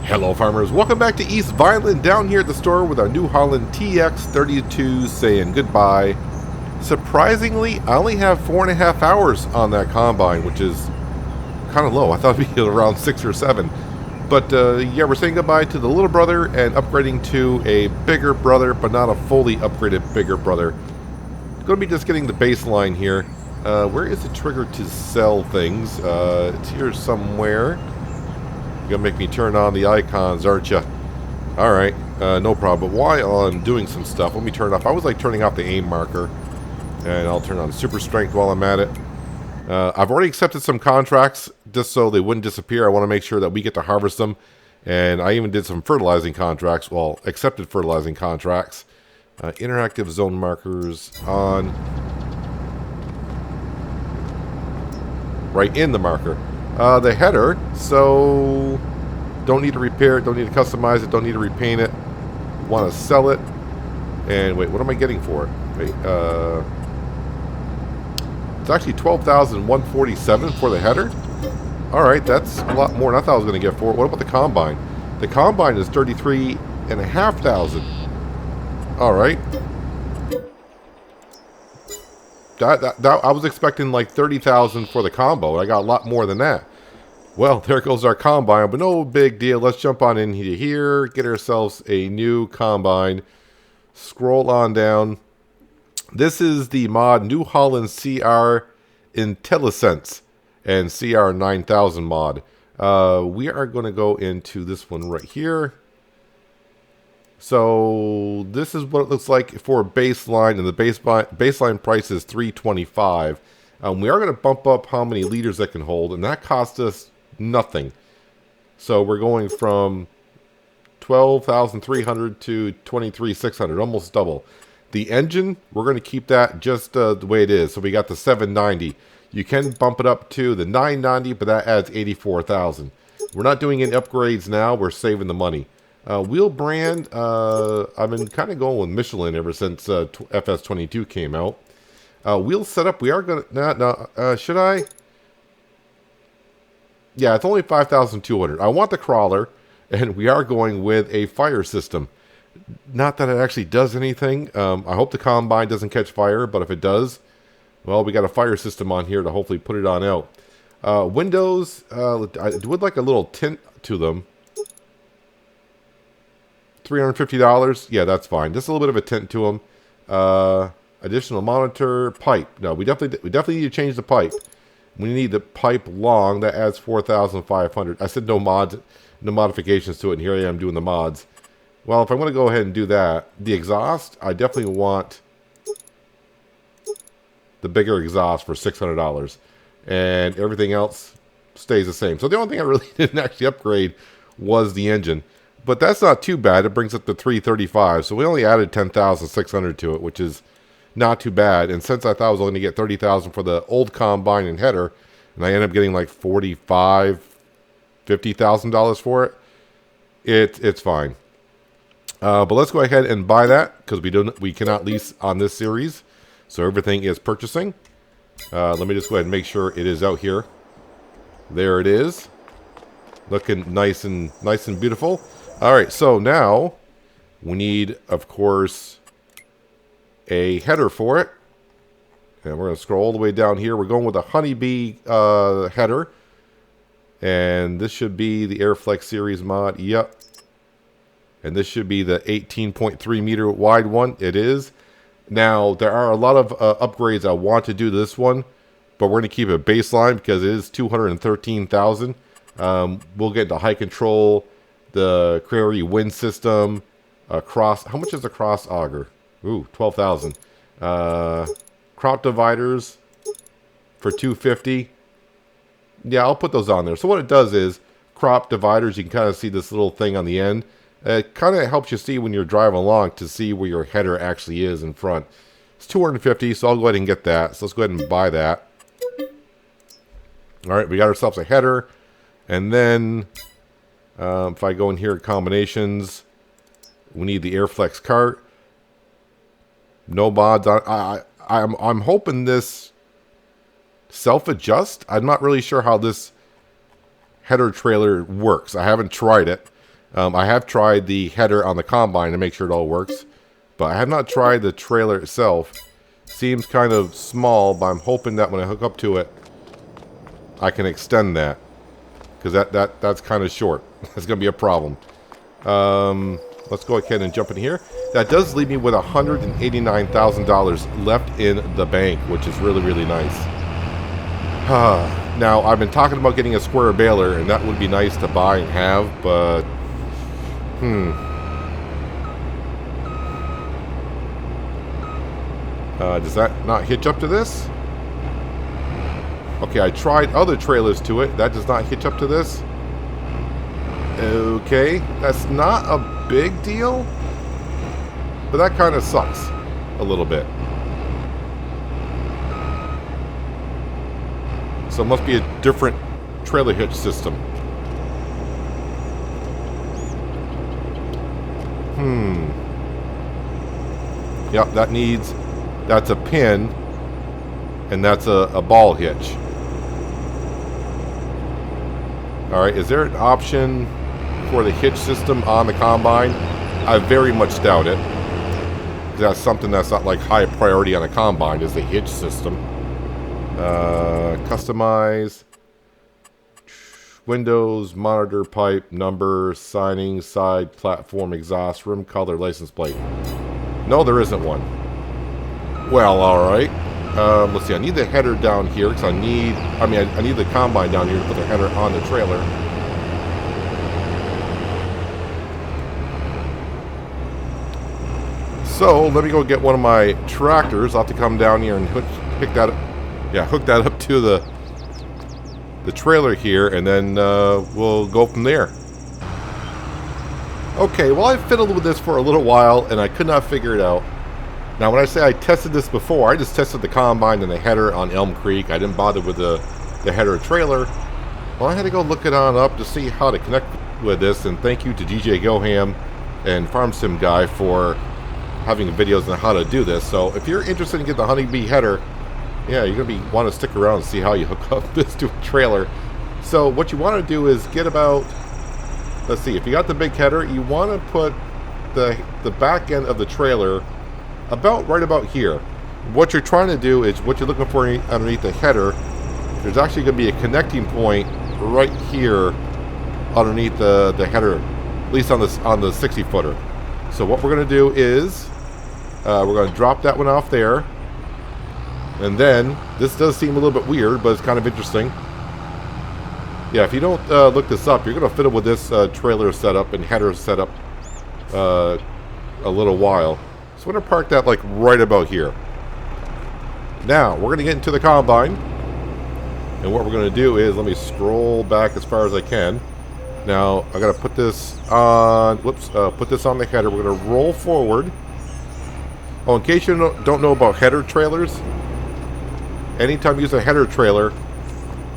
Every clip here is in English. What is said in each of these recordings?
Hello farmers, welcome back to East Vineland, down here at the store with our New Holland TX32 saying goodbye. Surprisingly, I only have 4.5 hours on that combine, which is kind of low. I thought it'd be around 6 or 7. But yeah, we're saying goodbye to the little brother and upgrading to a bigger brother, but not a fully upgraded bigger brother. Going to be just getting the baseline here. Where is the trigger to sell things? It's here somewhere. You're going to make me turn on the icons, aren't you? Alright, no problem. But while I'm doing some stuff, let me turn off. I was like turning off the aim marker. And I'll turn on super strength while I'm at it. I've already accepted some contracts just so they wouldn't disappear. I want to make sure that we get to harvest them. And I even did some fertilizing contracts. Well, accepted fertilizing contracts. Interactive zone markers on. Right in the marker. The header, so don't need to repair it, don't need to customize it, don't need to repaint it. Want to sell it. And wait, what am I getting for it? Wait, it's actually $12,147 for the header. Alright, that's a lot more than I thought I was going to get for it. What about the combine? The combine is $33,500. Alright. I was expecting like $30,000 for the combo. I got a lot more than that. Well, there goes our combine, but no big deal. Let's jump on in here, get ourselves a new combine. Scroll on down. This is the mod New Holland CR Intellisence and CR 9000 mod. We are going to go into this one right here. So this is what it looks like for baseline, and the baseline price is $325. We are going to bump up how many liters that can hold, and that cost us nothing. So we're going from 12,300 to 23,600, almost double. The engine, we're going to keep that just the way it is. So we got the 790. You can bump it up to the 990, but that adds 84,000. We're not doing any upgrades now. We're saving the money. Wheel brand, I've been kind of going with Michelin ever since FS22 came out. Wheel setup, we are going to... should I? Yeah, it's only 5,200. I want the crawler, and we are going with a fire system. Not that it actually does anything. I hope the combine doesn't catch fire, but if it does, well, we got a fire system on here to hopefully put it on out. Windows, I would like a little tint to them. $350. Yeah, that's fine. Just a little bit of a tint to them. Additional monitor, pipe. No, we definitely need to change the pipe. We need the pipe long. That adds 4,500. I said no mods, no modifications to it, and here I am doing the mods. Well, if I want to go ahead and do that, the exhaust, I definitely want the bigger exhaust for $600. And everything else stays the same. So the only thing I really didn't actually upgrade was the engine. But that's not too bad. It brings it to $335. So we only added $10,600 to it, which is not too bad. And since I thought I was only going to get $30,000 for the old combine and header, and I ended up getting like $45,000, $50,000 for it, it's fine. But let's go ahead and buy that because we cannot lease on this series. So everything is purchasing. Let me just go ahead and make sure it is out here. There it is. Looking nice and beautiful. All right, so now we need, of course, a header for it. And we're going to scroll all the way down here. We're going with a honeybee header. And this should be the Airflex series mod. Yep. And this should be the 18.3 meter wide one. It is. Now, there are a lot of upgrades I want to do to this one. But we're going to keep it baseline because it is $213,000. We'll get into high control, the Prairie wind system, how much is the cross auger? Ooh, 12,000. Crop dividers for $250. Yeah, I'll put those on there. So what it does is crop dividers. You can kind of see this little thing on the end. It kind of helps you see when you're driving along to see where your header actually is in front. It's $250, so I'll go ahead and get that. So let's go ahead and buy that. All right, we got ourselves a header. And then, if I go in here, combinations, we need the Airflex cart. No mods. I'm hoping this self-adjust. I'm not really sure how this header trailer works. I haven't tried it. I have tried the header on the combine to make sure it all works, but I have not tried the trailer itself. Seems kind of small, but I'm hoping that when I hook up to it, I can extend that, because that's kind of short. That's going to be a problem. Let's go ahead and jump in here. That does leave me with $189,000 left in the bank, which is really, really nice. Now, I've been talking about getting a square baler, and that would be nice to buy and have, but... does that not hitch up to this? Okay, I tried other trailers to it. That does not hitch up to this. Okay, that's not a big deal, but that kind of sucks a little bit. So it must be a different trailer hitch system. Yep, that's a pin, and that's a ball hitch. Alright, is there an option for the hitch system on the combine? I very much doubt it. That's something that's not like high priority on a combine, is the hitch system. Customize. Windows, monitor, pipe, number, signing, side, platform, exhaust, rim color, license plate. No, there isn't one. Well, alright. Let's see, I need the header down here, because I need the combine down here to put the header on the trailer. So, let me go get one of my tractors. I'll have to come down here and hook that up to the trailer here, and then we'll go from there. Okay, well, I fiddled with this for a little while, and I could not figure it out. Now, when I say I tested this before, I just tested the combine and the header on Elm Creek. I didn't bother with the header trailer. Well, I had to go look it on up to see how to connect with this, and thank you to DJ Goham and FarmSim Guy for having videos on how to do this. So, if you're interested in getting the Honeybee header, yeah, you're going to want to stick around and see how you hook up this to a trailer. So, what you want to do is get about, let's see, if you got the big header, you want to put the back end of the trailer right about here. What you're trying to do is, what you're looking for underneath the header, there's actually going to be a connecting point right here underneath the header, at least on the 60-footer. So what we're going to do is we're going to drop that one off there, and then this does seem a little bit weird, but it's kind of interesting. Yeah, if you don't look this up, you're going to fiddle with this trailer setup and header setup a little while. So we're going to park that like right about here. Now, we're going to get into the combine. And what we're going to do is, let me scroll back as far as I can. Now, I got to put this on, put this on the header. We're going to roll forward. Oh, in case you don't know about header trailers, anytime you use a header trailer,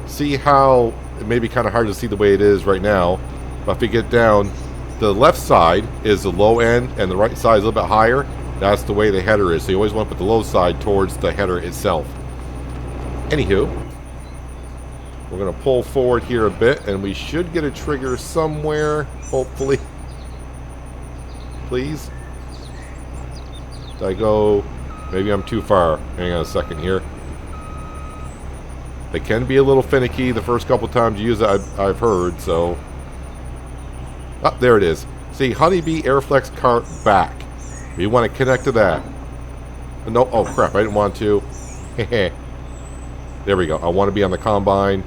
see how it may be kind of hard to see the way it is right now. But if you get down, the left side is the low end and the right side is a little bit higher. That's the way the header is. So you always want to put the low side towards the header itself. Anywho, we're going to pull forward here a bit, and we should get a trigger somewhere, hopefully. Please. Did I go? Maybe I'm too far. Hang on a second here. They can be a little finicky the first couple times you use it, I've heard, so. Oh, there it is. See, Honeybee Airflex cart back. We want to connect to that. No, oh crap, I didn't want to. There we go. I want to be on the combine.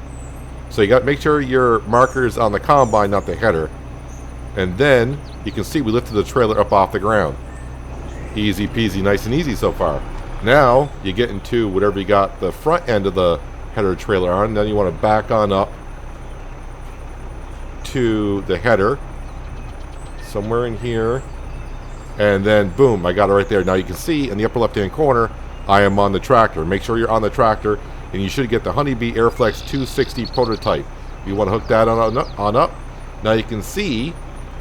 So you got to make sure your marker is on the combine, not the header. And then you can see we lifted the trailer up off the ground. Easy peasy, nice and easy so far. Now you get into whatever you got the front end of the header trailer on. Then you want to back on up to the header. Somewhere in here. And then, boom, I got it right there. Now you can see in the upper left-hand corner, I am on the tractor. Make sure you're on the tractor, and you should get the Honeybee Airflex 260 prototype. You want to hook that on up. Now you can see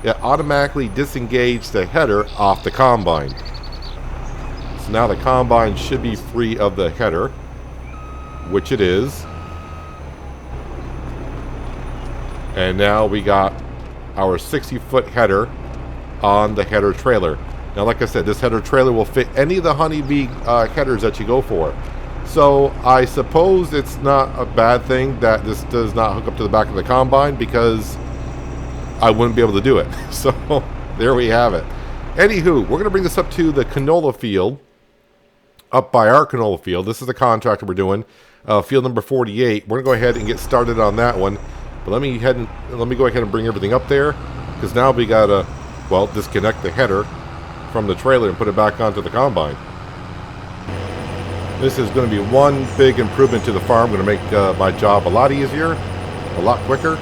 it automatically disengaged the header off the combine. So now the combine should be free of the header, which it is. And now we got our 60-foot header on the header trailer. Now, like I said, this header trailer will fit any of the Honeybee headers that you go for. So I suppose it's not a bad thing that this does not hook up to the back of the combine, because I wouldn't be able to do it. So there we have it. Anywho, we're going to bring this up to the canola field, up by our canola field. This is the contractor we're doing, field number 48. We're going to go ahead and get started on that one. But let me go ahead and bring everything up there, because now we got to, well, disconnect the header from the trailer and put it back onto the combine. This is going to be one big improvement to the farm. Going to make my job a lot easier, a lot quicker.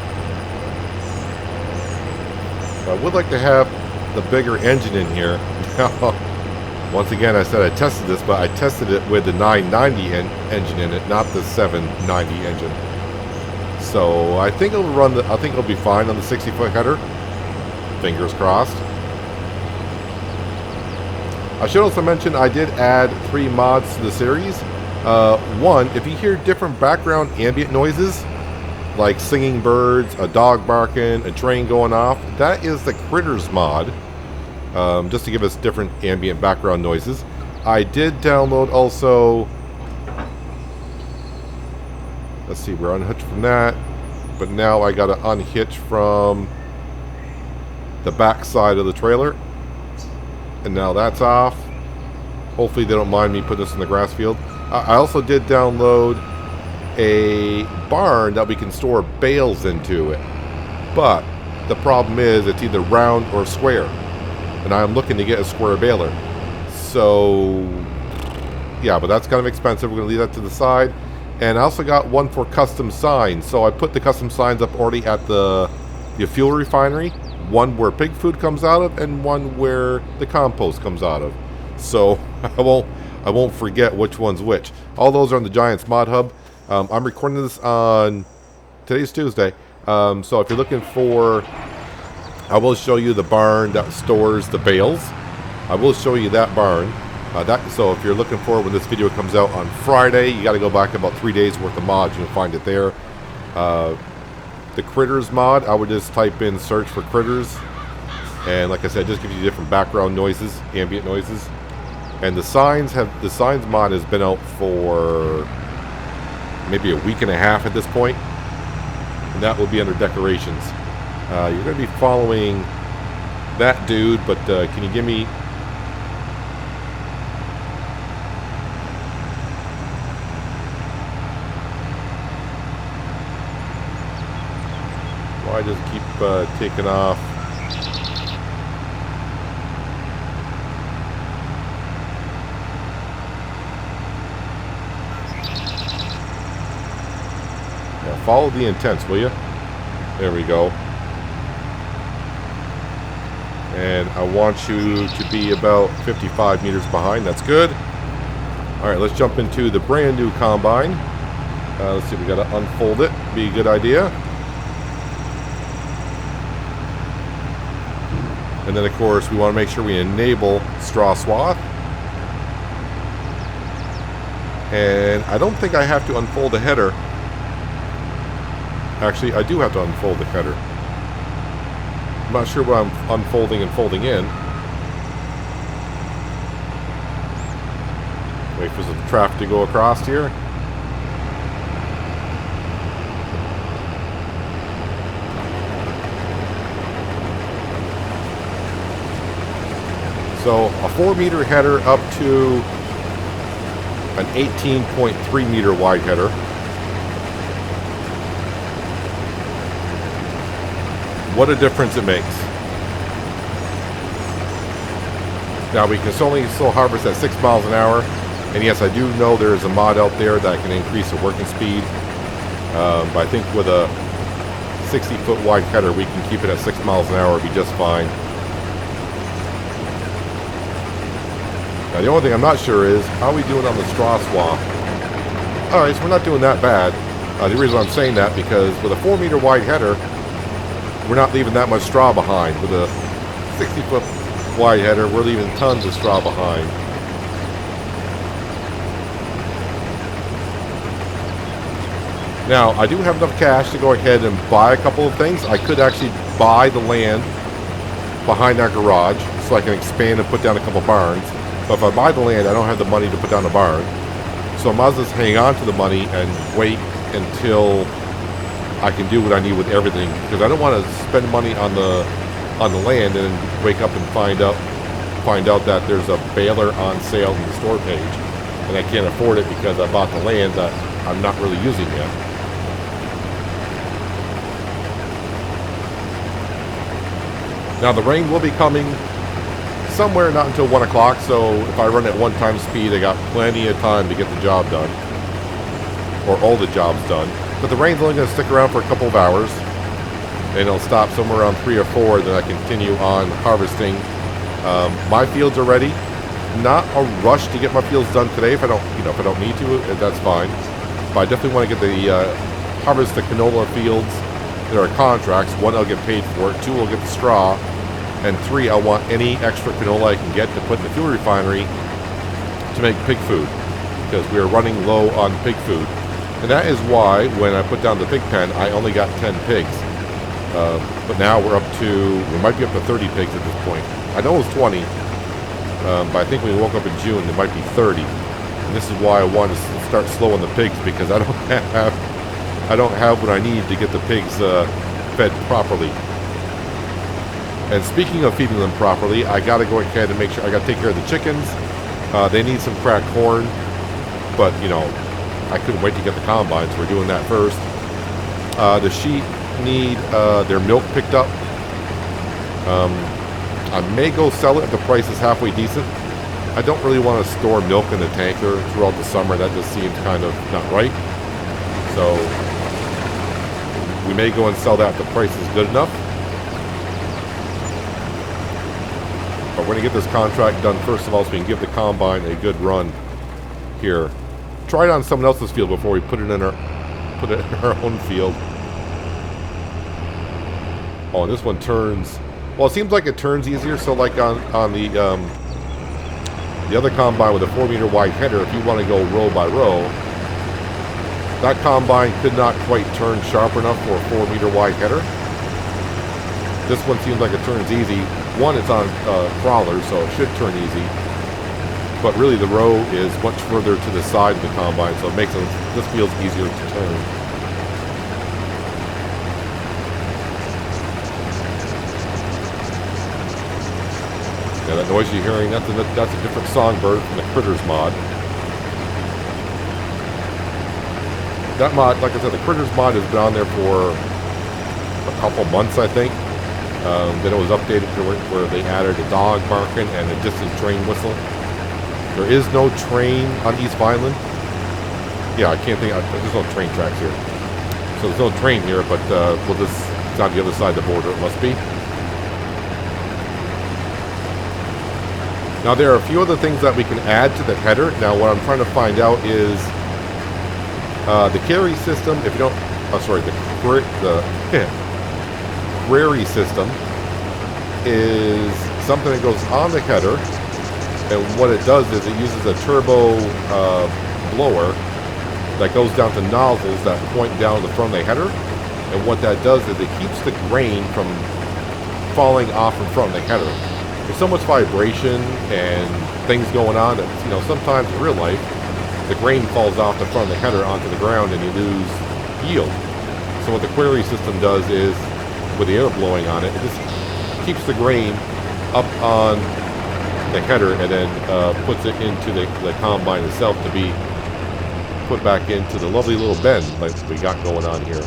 I would like to have the bigger engine in here. Once again, I said I tested this, but I tested it with the 990 engine in it, not the 790 engine. So I think it'll run. I think it'll be fine on the 60-foot header. Fingers crossed. I should also mention I did add 3 mods to the series. One, if you hear different background ambient noises, like singing birds, a dog barking, a train going off, that is the Critters mod, just to give us different ambient background noises. I did download also, let's see, we're unhitched from that, but now I got to unhitch from the back side of the trailer, and now that's off. Hopefully they don't mind me putting this in the grass field. I also did download a barn that we can store bales into it, but the problem is it's either round or square, and I'm looking to get a square baler. So yeah, but that's kind of expensive. We're going to leave that to the side. And I also got one for custom signs, so I put the custom signs up already at the fuel refinery, one where pig food comes out of and one where the compost comes out of, so I won't forget which one's which. All those are on the Giants Mod Hub. I'm recording this on, today's Tuesday, so if you're looking for, I will show you the barn that stores the bales. I will show you that barn. So if you're looking for when this video comes out on Friday, you got to go back about 3 days worth of mods. You'll find it there. The Critters mod, I would just type in search for Critters, and like I said, just gives you different background noises, ambient noises. And the signs mod has been out for maybe a week and a half at this point, and that will be under decorations. You're going to be following that dude, but can you give me? Why does it keep taking off? Yeah, follow the intents, will you? There we go. And I want you to be about 55 meters behind. That's good. All right, let's jump into the brand new combine. Let's see, we got to unfold it. Be a good idea. And then, of course, we want to make sure we enable straw swath. And I don't think I have to unfold the header. Actually, I do have to unfold the header. I'm not sure what I'm unfolding and folding in. Wait for some traffic to go across here. So a 4-meter header up to an 18.3 meter wide header. What a difference it makes. Now we can still harvest at 6 miles an hour. And yes, I do know there is a mod out there that can increase the working speed. But I think with a 60-foot wide header, we can keep it at 6 miles an hour and be just fine. Now, the only thing I'm not sure is, how are we doing on the straw swath? Alright, so we're not doing that bad. The reason I'm saying that, because with a 4-meter wide header, we're not leaving that much straw behind. With a 60-foot wide header, we're leaving tons of straw behind. Now, I do have enough cash to go ahead and buy a couple of things. I could actually buy the land behind our garage so I can expand and put down a couple barns. But if I buy the land, I don't have the money to put down a barn. So I might as well just hang on to the money and wait until I can do what I need with everything. Because I don't want to spend money on the land and then wake up and find out that there's a baler on sale in the store page. And I can't afford it because I bought the land that I'm not really using yet. Now the rain will be coming somewhere not until 1 o'clock, so if I run at 1 times speed, I got plenty of time to get the job done. Or all the jobs done. But the rain's only going to stick around for a couple of hours. And it'll stop somewhere around 3 or 4, then I continue on harvesting. My fields are ready. Not a rush to get my fields done today. If I don't need to, that's fine. But I definitely want to get the harvest the canola fields. There are contracts. 1, I'll get paid for it. 2, I'll get the straw. And 3, I want any extra canola I can get to put in the fuel refinery to make pig food. Because we are running low on pig food. And that is why, when I put down the pig pen, I only got 10 pigs. But now we might be up to 30 pigs at this point. I know it was 20. But I think when we woke up in June, there might be 30. And this is why I want to start slowing the pigs, because I don't have what I need to get the pigs fed properly. And speaking of feeding them properly, I got to go ahead and make sure I got to take care of the chickens. They need some cracked corn, but I couldn't wait to get the combine, so we're doing that first. The sheep need their milk picked up. I may go sell it if the price is halfway decent. I don't really want to store milk in the tanker throughout the summer. That just seems kind of not right. So we may go and sell that if the price is good enough. But we're going to get this contract done first of all so we can give the combine a good run here. Try it on someone else's field before we put it in our own field. Oh, and this one turns. Well, it seems like it turns easier. So like on the other combine with a 4-meter wide header, if you want to go row by row, that combine could not quite turn sharp enough for a 4-meter wide header. This one seems like it turns easy. One, it's on crawlers, so it should turn easy. But really, the row is much further to the side of the combine, so it makes this feels easier to turn. Yeah, that noise you're hearing, that's a different songbird from the Critters mod. That mod, like I said, the Critters mod has been on there for a couple months, I think. Then it was updated to where they added a dog barking and a distant train whistle. There is no train on East Vineland. Yeah, I can't think. There's no train tracks here. So there's no train here, but it's on the other side of the border. It must be. Now there are a few other things that we can add to the header. Now what I'm trying to find out is the carry system. If you don't, the query system is something that goes on the header, and what it does is it uses a turbo blower that goes down to nozzles that point down the front of the header, and what that does is it keeps the grain from falling off in front of the header. There's so much vibration and things going on that sometimes in real life the grain falls off the front of the header onto the ground and you lose yield. So what the query system does is, with the air blowing on it, it just keeps the grain up on the header and then puts it into the combine itself to be put back into the lovely little bend like we got going on here.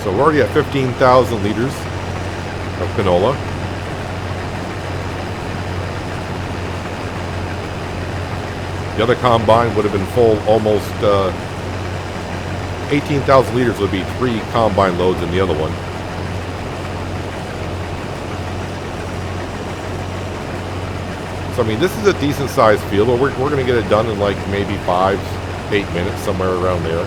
So we're already at 15,000 liters of canola. The other combine would have been full almost 18,000 liters would be 3 combine loads in the other one. So I mean, this is a decent sized field, but we're going to get it done in like maybe 5-8 minutes, somewhere around there.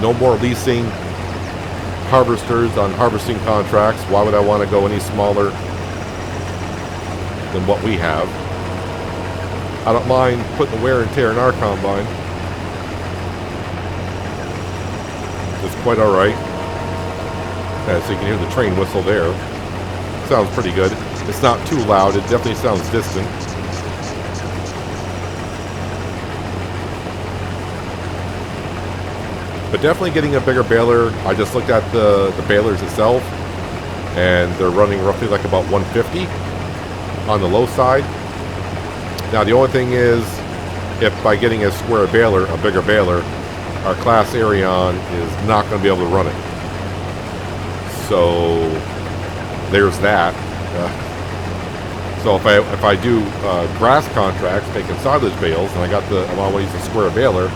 No more leasing harvesters on harvesting contracts. Why would I want to go any smaller than what we have? I don't mind putting the wear and tear in our combine. It's quite alright. So you can hear the train whistle there. Sounds pretty good. It's not too loud. It definitely sounds distant. But definitely getting a bigger baler. I just looked at the balers itself, and they're running roughly like about 150 on the low side. Now the only thing is, if by getting a square baler, a bigger baler, our class Arion is not going to be able to run it. So there's that. So if I do grass contracts, taking silage bales, and I want to use a square baler,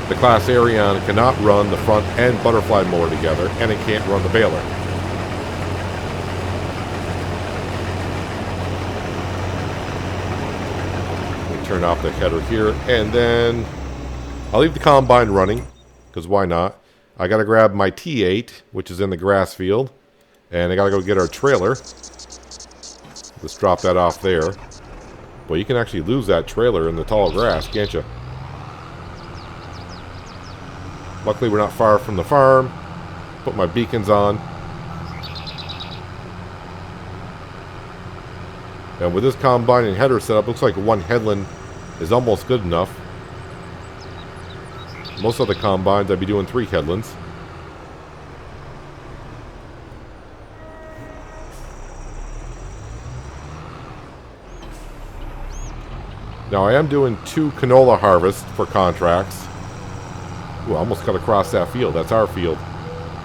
the class Arion cannot run the front and butterfly mower together, and it can't run the baler. Let me turn off the header here, and then I'll leave the combine running, because why not? I got to grab my T8, which is in the grass field, and I got to go get our trailer. Let's drop that off there. Well, you can actually lose that trailer in the tall grass, can't you? Luckily, we're not far from the farm. Put my beacons on. And with this combine and header setup, looks like one headland is almost good enough. Most of the combines, I'd be doing 3 headlands. Now, I am doing 2 canola harvests for contracts. Ooh, I almost cut across that field. That's our field.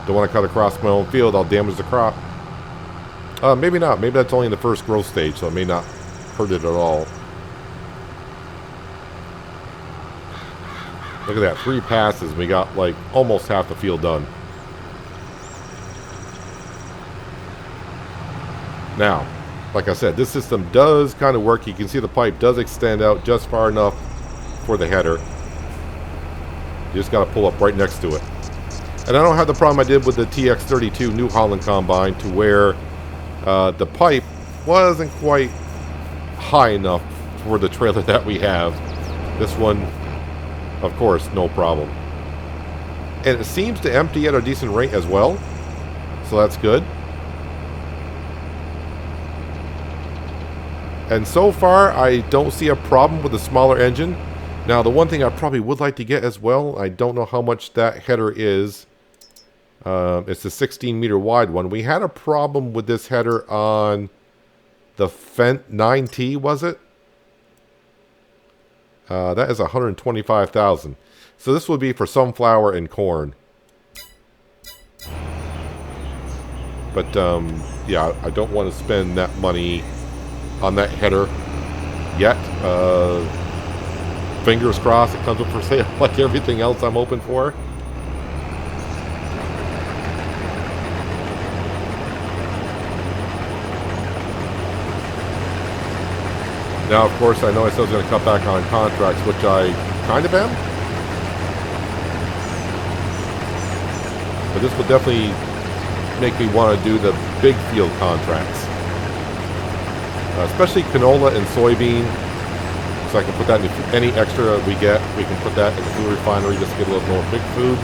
Don't want to cut across my own field. I'll damage the crop. Maybe not. Maybe that's only in the first growth stage, so it may not hurt it at all. Look at that. 3 passes. We got like almost half the field done. Now, like I said, this system does kind of work. You can see the pipe does extend out just far enough for the header. You just got to pull up right next to it. And I don't have the problem I did with the TX32 New Holland combine, to where the pipe wasn't quite high enough for the trailer that we have. This one, of course, no problem. And it seems to empty at a decent rate as well, so that's good. And so far, I don't see a problem with the smaller engine. Now, the one thing I probably would like to get as well, I don't know how much that header is. It's the 16-meter wide one. We had a problem with this header on the Fendt 9T, was it? That is $125,000. So this would be for sunflower and corn. But, yeah, I don't want to spend that money on that header yet. Fingers crossed it comes up for sale like everything else I'm hoping for. Now, of course, I know I said I was going to cut back on contracts, which I kind of am. But this will definitely make me want to do the big field contracts. Especially canola and soybean. So I can put that in any extra we get. We can put that in the food refinery just to get a little more pig food.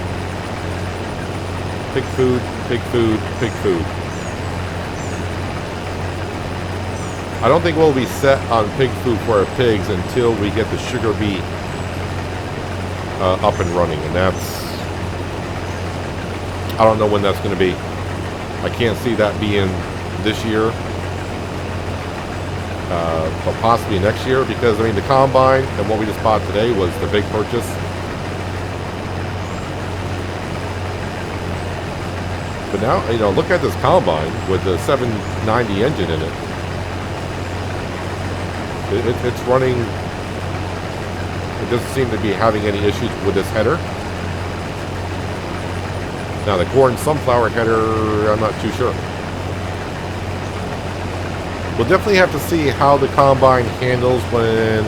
Pig food, pig food, pig food. I don't think we'll be set on pig food for our pigs until we get the sugar beet up and running. And that's... I don't know when that's going to be. I can't see that being this year. But possibly next year, because I mean the combine and what we just bought today was the big purchase. But now, you know, look at this combine with the 790 engine in it. It's running. It doesn't seem to be having any issues with this header. Now the corn sunflower header, I'm not too sure. We'll definitely have to see how the combine handles when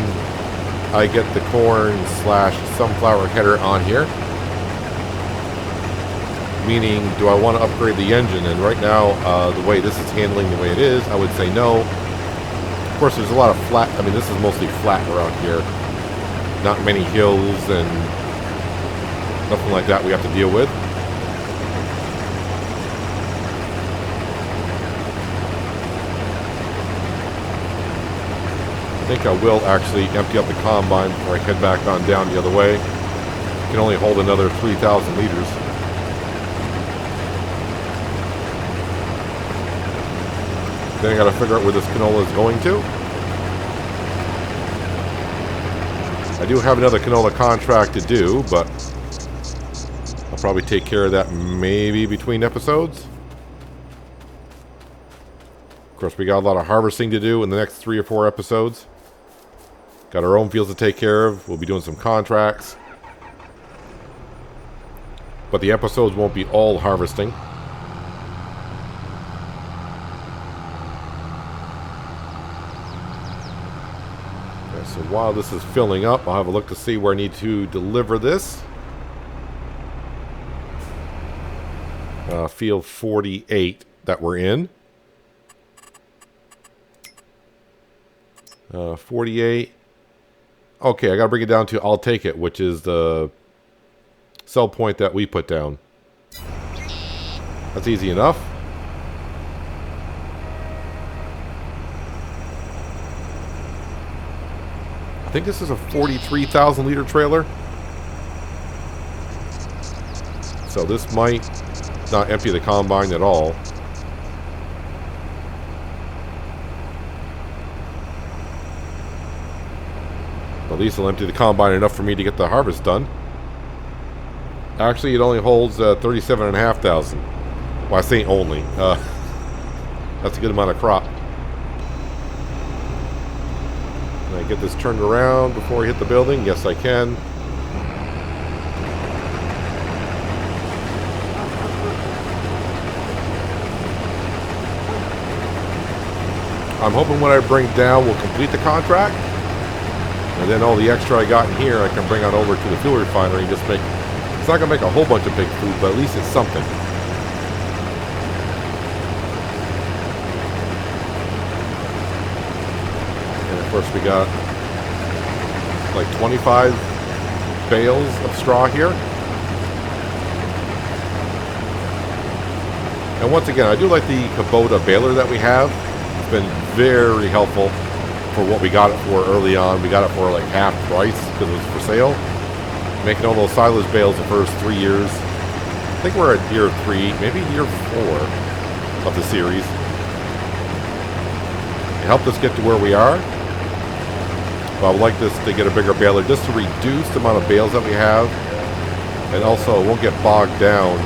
I get the corn/sunflower header on here. Meaning, do I want to upgrade the engine? And right now, the way this is handling the way it is, I would say no. course, there's a lot of flat. I mean, this is mostly flat around here. Not many hills and nothing like that we have to deal with. I think I will actually empty up the combine before I head back on down the other way. It can only hold another 3,000 liters. Then I got to figure out where this canola is going to. I do have another canola contract to do, but I'll probably take care of that maybe between episodes. Of course, we got a lot of harvesting to do in the next 3 or 4 episodes. Got our own fields to take care of. We'll be doing some contracts. But the episodes won't be all harvesting. Okay, so while this is filling up, I'll have a look to see where I need to deliver this. Field 48 that we're in. 48. Okay, I gotta bring it down to I'll take it, which is the sell point that we put down. That's easy enough. I think this is a 43,000 liter trailer. So this might not empty the combine at all. At least it'll empty the combine enough for me to get the harvest done. Actually, it only holds 37,500. Well, I say only. That's a good amount of crop. Can I get this turned around before I hit the building? Yes, I can. I'm hoping what I bring down will complete the contract. And then all the extra I got in here, I can bring on over to the fuel refinery and just make... It's not going to make a whole bunch of big food, but at least it's something. And of course we got like 25 bales of straw here. And once again, I do like the Kubota baler that we have. It's been very helpful for what we got it for early on. We got it for like half price because it was for sale. Making all those silage bales the first 3 years. I think we're at year 3, maybe year 4 of the series. It helped us get to where we are. But I would like this to get a bigger baler just to reduce the amount of bales that we have. And also it won't get bogged down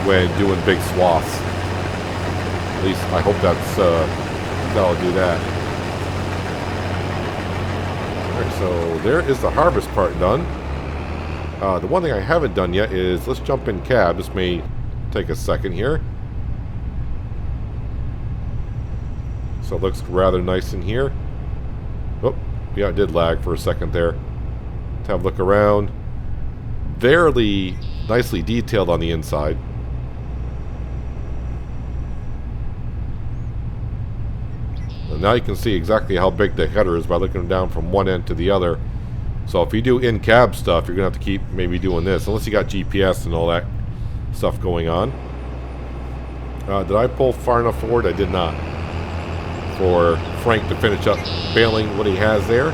when doing big swaths. At least I hope that'll do that. Alright, so there is the harvest part done. The one thing I haven't done yet is, let's jump in cab. This may take a second here. So it looks rather nice in here. Oh, yeah, it did lag for a second there. Let's have a look around. Fairly nicely detailed on the inside. And now you can see exactly how big the header is by looking down from one end to the other. So if you do in-cab stuff, you're going to have to keep maybe doing this. Unless you got GPS and all that stuff going on. Did I pull far enough forward? I did not. For Frank to finish up baling what he has there.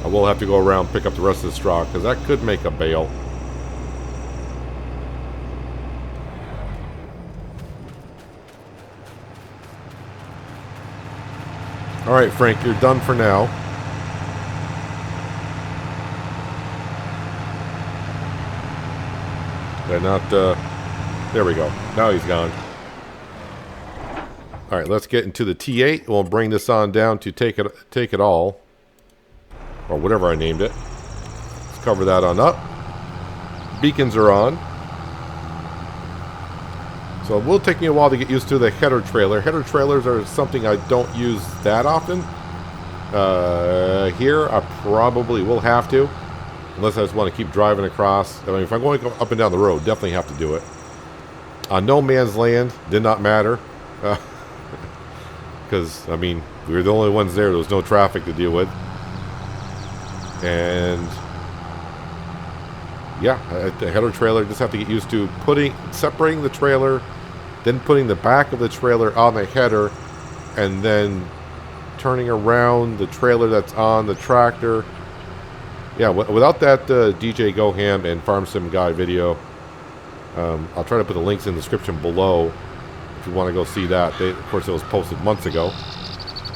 I will have to go around and pick up the rest of the straw because that could make a bale. Alright, Frank, you're done for now. They're not, there we go. Now he's gone. Alright, let's get into the T8. We'll bring this on down to take it all. Or whatever I named it. Let's cover that on up. Beacons are on. So it will take me a while to get used to the header trailer. Header trailers are something I don't use that often. Here I probably will have to. Unless I just want to keep driving across. I mean, if I'm going up and down the road, definitely have to do it. No man's land did not matter. Because, I mean, we were the only ones there. There was no traffic to deal with. And yeah, the header trailer, just have to get used to separating the trailer, then putting the back of the trailer on the header, and then turning around the trailer that's on the tractor. Yeah, without that DJ Go Ham and Farm Sim Guy video, I'll try to put the links in the description below if you want to go see that. Of course, it was posted months ago,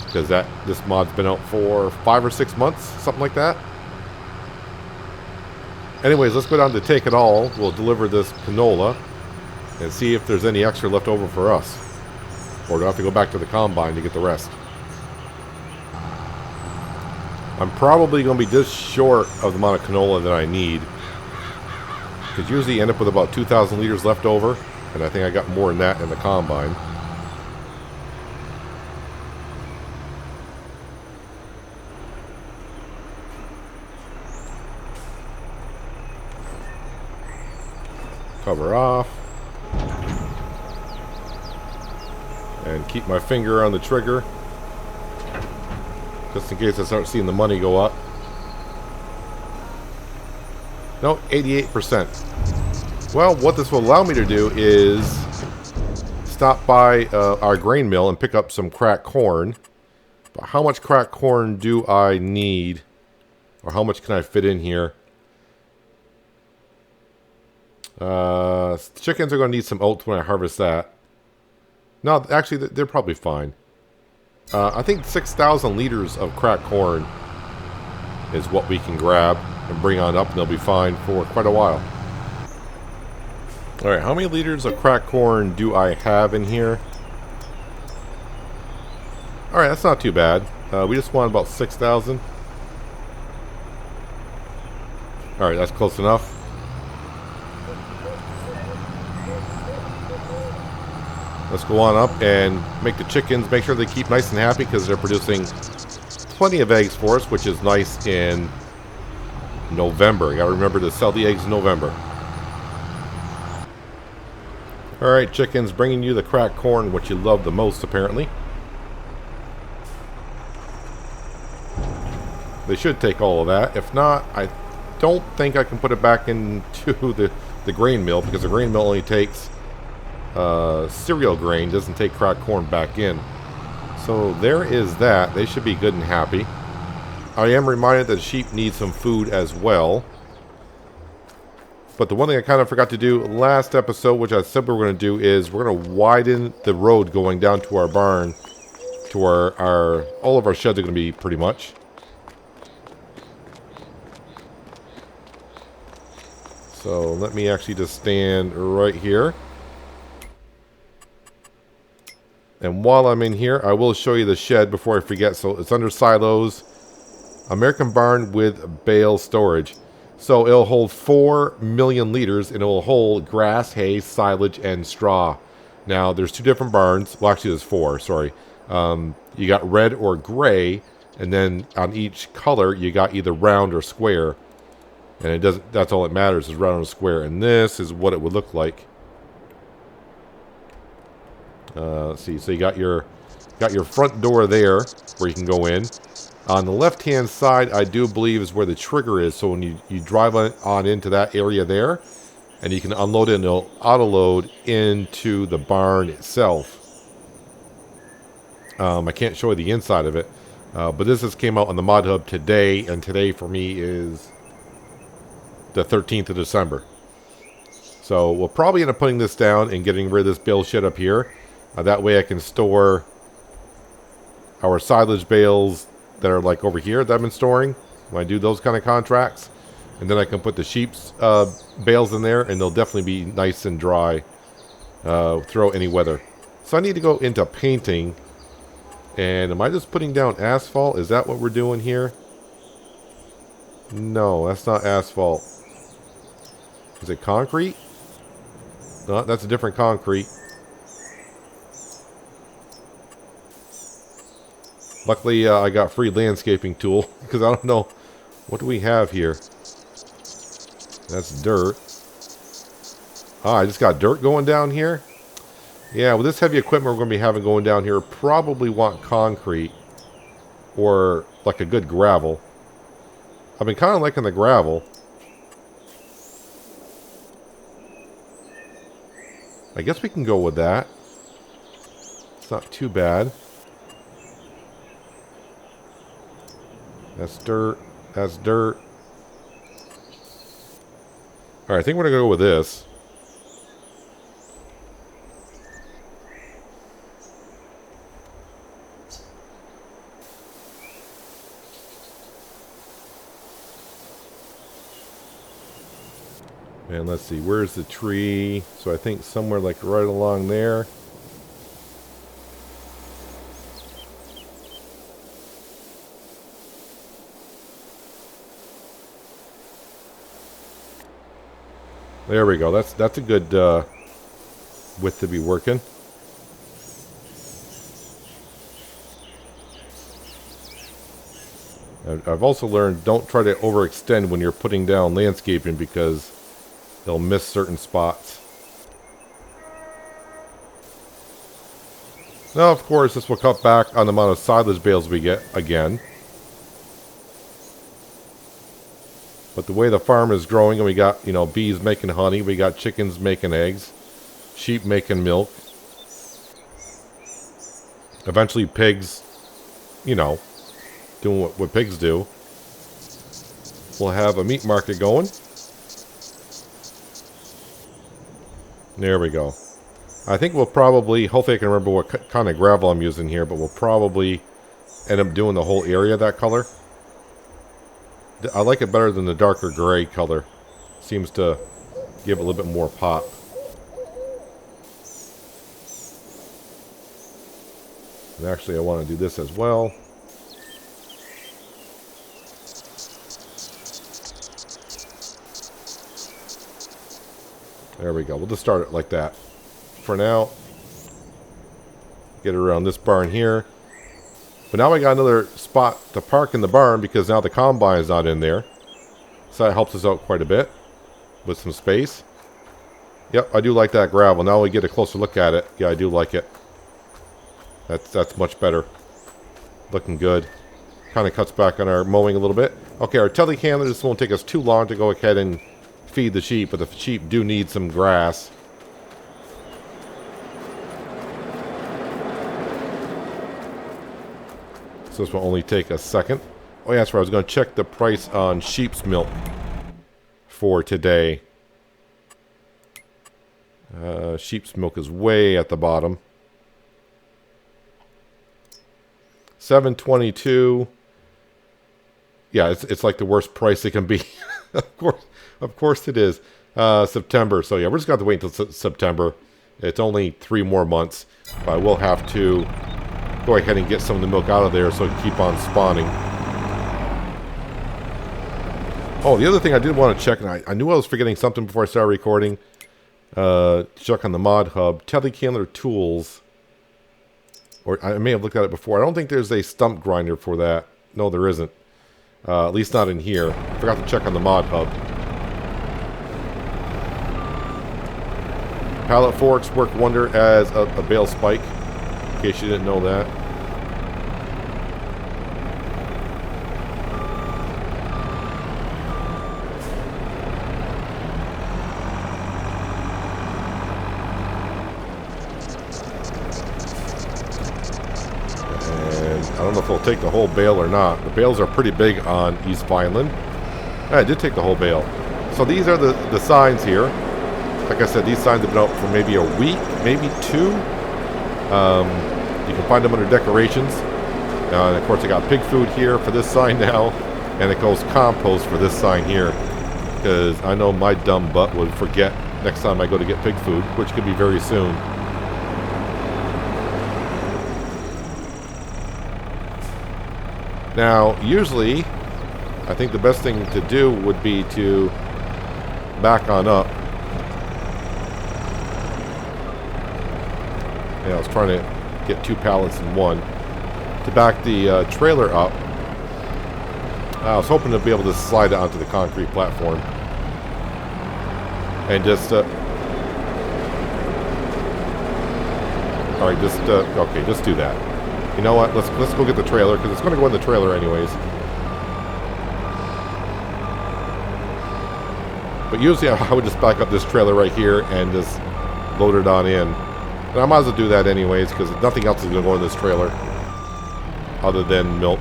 because this mod's been out for 5 or 6 months, something like that. Anyways, let's go down to Take It All. We'll deliver this canola and see if there's any extra left over for us. Or do I have to go back to the combine to get the rest? I'm probably going to be just short of the amount of canola that I need. Because usually you end up with about 2,000 liters left over. And I think I got more than that in the combine. Cover off. And keep my finger on the trigger. Just in case I start seeing the money go up. No, 88%. Well, what this will allow me to do is stop by our grain mill and pick up some cracked corn. But how much cracked corn do I need? Or how much can I fit in here? Chickens are going to need some oats when I harvest that. No, actually, they're probably fine. I think 6,000 liters of cracked corn is what we can grab and bring on up, and they'll be fine for quite a while. Alright, how many liters of cracked corn do I have in here? Alright, that's not too bad. We just want about 6,000. Alright, that's close enough. Let's go on up and make the chickens, make sure they keep nice and happy because they're producing plenty of eggs for us, which is nice in November. You gotta remember to sell the eggs in November. Alright, chickens, bringing you the cracked corn, which you love the most, apparently. They should take all of that. If not, I don't think I can put it back into the grain mill, because the grain mill only takes cereal grain, doesn't take cracked corn back in. So there is that. They should be good and happy. I am reminded that sheep need some food as well. But the one thing I kind of forgot to do last episode, which I said we were going to do, is we're going to widen the road going down to our barn. To all of our sheds are going to be pretty much. So let me actually just stand right here. And while I'm in here, I will show you the shed before I forget. So it's under silos. American barn with bale storage. So it'll hold 4 million liters, and it will hold grass, hay, silage, and straw. Now, there's 2 different barns. Well, actually, there's 4, sorry. You got red or gray, and then on each color, you got either round or square. And it doesn't. That's all that matters, is round or square. And this is what it would look like. Let's see. So you got your front door there where you can go in. On the left-hand side, I do believe is where the trigger is. So when you drive on into that area there, and you can unload it, and it'll auto-load into the barn itself. I can't show you the inside of it, but this just came out on the Mod Hub today, and today for me is the 13th of December. So we'll probably end up putting this down and getting rid of this bale shed up here. That way I can store our silage bales that are like over here that I've been storing when I do those kind of contracts. And then I can put the sheep's bales in there, and they'll definitely be nice and dry throughout any weather. So I need to go into painting. And am I just putting down asphalt? Is that what we're doing here? No, that's not asphalt. Is it concrete? No, that's a different concrete. Luckily, I got free landscaping tool, because I don't know. What do we have here? That's dirt. Ah, I just got dirt going down here. Yeah, with this heavy equipment we're going to be having going down here, probably want concrete or like a good gravel. I've been kind of liking the gravel. I guess we can go with that. It's not too bad. That's dirt. That's dirt. Alright, I think we're going to go with this. And let's see, where's the tree? So I think somewhere like right along there. There we go. That's a good width to be working. I've also learned don't try to overextend when you're putting down landscaping because they'll miss certain spots. Now, of course, this will cut back on the amount of silage bales we get again. But the way the farm is growing, and we got, you know, bees making honey, we got chickens making eggs, sheep making milk. Eventually pigs, you know, doing what pigs do. We'll have a meat market going. There we go. I think we'll probably, hopefully I can remember what kind of gravel I'm using here, but we'll probably end up doing the whole area that color. I like it better than the darker gray color. Seems to give a little bit more pop. And actually I want to do this as well. There we go. We'll just start it like that. For now, get it around this barn here. But now I got another spot to park in the barn because now the combine is not in there. So that helps us out quite a bit with some space. Yep, I do like that gravel. Now we get a closer look at it. Yeah, I do like it. That's much better. Looking good. Kind of cuts back on our mowing a little bit. Okay, our telehandler, this won't take us too long to go ahead and feed the sheep, but the sheep do need some grass. So this will only take a second. Oh yeah, that's right. I was going to check the price on sheep's milk for today. Sheep's milk is way at the bottom. $7.22. Yeah, it's like the worst price it can be. Of course it is. September. So yeah, we're just going to have to wait until September. It's only 3 more months. But I will have to go ahead and get some of the milk out of there so it can keep on spawning. Oh, the other thing I did want to check, and I knew I was forgetting something before I started recording. Check on the mod hub. Telehandler tools. Or I may have looked at it before. I don't think there's a stump grinder for that. No, there isn't. At least not in here. I forgot to check on the mod hub. Pallet forks work wonder as a bale spike. In case you didn't know that. And I don't know if it'll take the whole bale or not. The bales are pretty big on East Vineland. Yeah, I did take the whole bale. So these are the signs here. Like I said, these signs have been out for maybe a week, maybe 2. You can find them under decorations. And of course, I got pig food here for this sign now. And it goes compost for this sign here. Because I know my dumb butt would forget next time I go to get pig food, which could be very soon. Now, usually, I think the best thing to do would be to back on up. Yeah, I was trying to get 2 pallets in one. To back the trailer up, I was hoping to be able to slide it onto the concrete platform. And just, alright, just, okay, just do that. You know what, let's go get the trailer, because it's going to go in the trailer anyways. But usually I would just back up this trailer right here and just load it on in. And I might as well do that anyways, because nothing else is going to go in this trailer other than milk.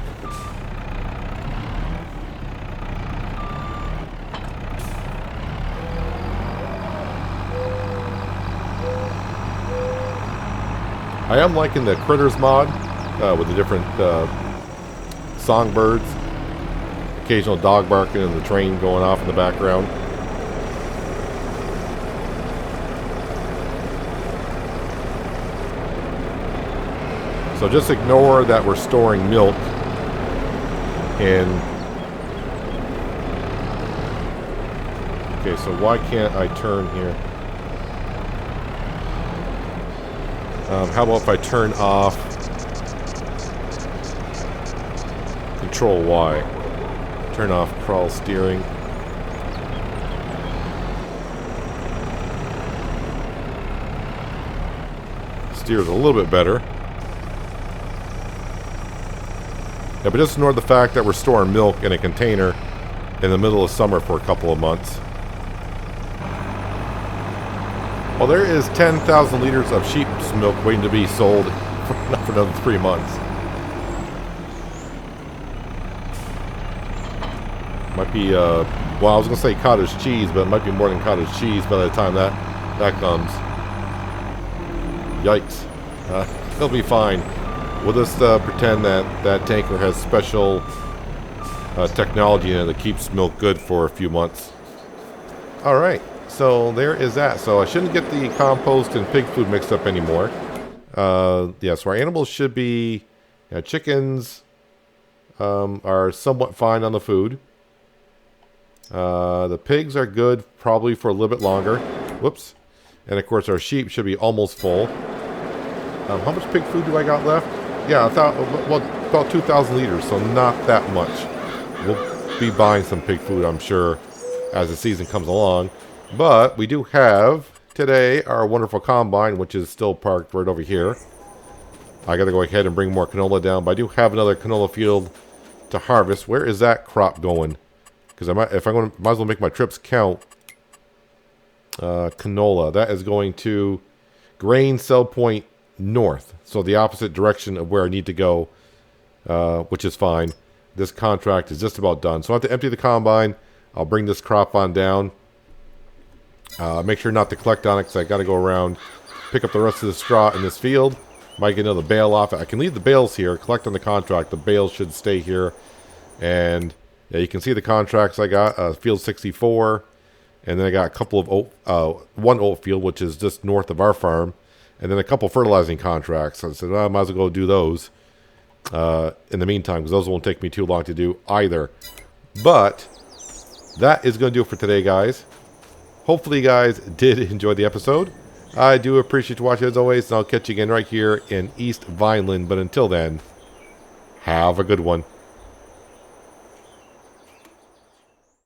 I am liking the Critters mod with the different songbirds, occasional dog barking and the train going off in the background. So just ignore that we're storing milk in. Okay, so why can't I turn here? How about if I turn off Control Y? Turn off crawl steering. Steers a little bit better. Yeah, but just ignore the fact that we're storing milk in a container in the middle of summer for a couple of months. Well, there is 10,000 liters of sheep's milk waiting to be sold for another 3 months. Might be, well, I was going to say cottage cheese, but it might be more than cottage cheese by the time that comes. Yikes. It'll be fine. We'll just pretend that tanker has special technology in it that keeps milk good for a few months. Alright. So there is that. So I shouldn't get the compost and pig food mixed up anymore. Yeah, so our animals should be... chickens are somewhat fine on the food. The pigs are good probably for a little bit longer. Whoops. And of course our sheep should be almost full. How much pig food do I got left? Yeah, about 2,000 liters, so not that much. We'll be buying some pig food, I'm sure, as the season comes along. But we do have today our wonderful combine, which is still parked right over here. I got to go ahead and bring more canola down, but I do have another canola field to harvest. Where is that crop going? Because might as well make my trips count. Canola, that is going to grain sell point north, so the opposite direction of where I need to go, which is fine. This contract is just about done, so I have to empty the combine. I'll bring this crop on down. Make sure not to collect on it, because I got to go around, pick up the rest of the straw in this field. Might get another bale off. I can leave the bales here, collect on the contract. The bales should stay here. And yeah, you can see the contracts I got. Field 64. And then I got a couple of one oat field, which is just north of our farm. And then a couple fertilizing contracts. So I said, well, I might as well go do those in the meantime, because those won't take me too long to do either. But that is going to do it for today, guys. Hopefully you guys did enjoy the episode. I do appreciate you watching as always, and I'll catch you again right here in East Vineland. But until then, have a good one.